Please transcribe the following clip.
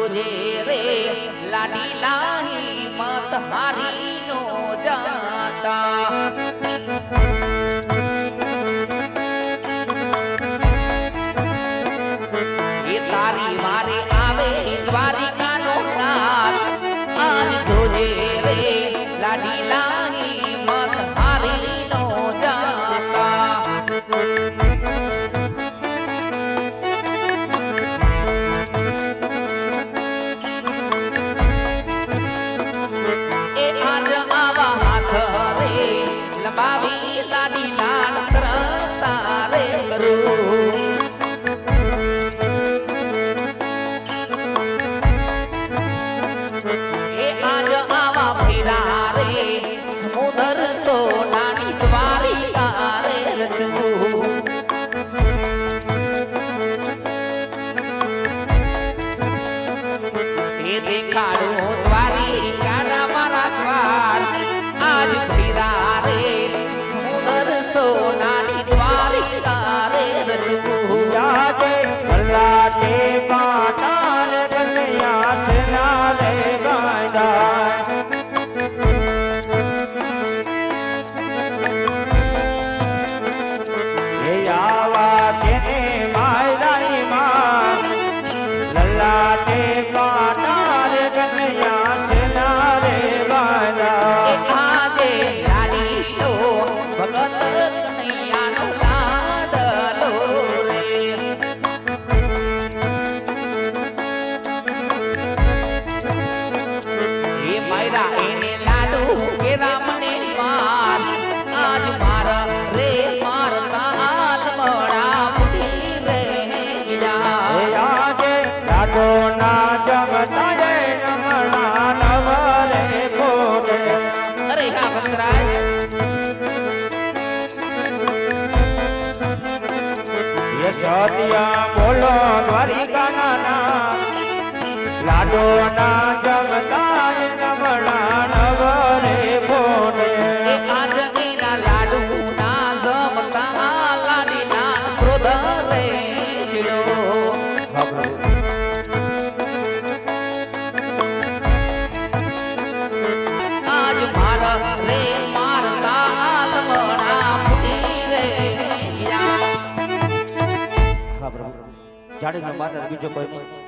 જોજે રે લાડી લાહી મત હારી નો જાતા એ તારી મારે આવે દ્વારિકા નો નાથ આજ જોજે રે લાડી લાહી મત હારી નો જાતા એ આજ આવા હાથ રે લંબાવી લાડી લાલ કરતા રે કરું એ આજ આવા ભૈરા રે સમુદ્ર સોનાની દ્વારિકા રે રચવું એ દેખાડો દ્વારિકા ના મારા દ્વાર આજ ભૈરા રે સમુદ્ર સોનાની દ્વારિકા રે રચવું આજે કલાટે પાટાન કન્યા સેના રે ગાંડા એ આવા તેને માયરાઈ માં લલાટે પાટાન કન્યા સેના રે ગાંડા આજે લાડીલો ભગત કનૈયાનો લાડલો રે એ માયરા એને લાડુ કે રામને માર આજ મારા રે મારતા આલમડા ફૂટી રે જા એ આજે લાડો ના જમતા રે રમણા નવ રે કોટે અરે હા ભક્તરાજ ये सतिया बोलो द्वारिका नाना लाडो ना जमता नमणा नवरे बोले એ આજ એના લાડુ ના જમતા લાડીના ક્રોધ રે ચીડો આજ મારા રે મારતા આલમણા ફૂટી રે જા હા પ્રભુ જાડેજો માતા બીજો કોઈ નહીં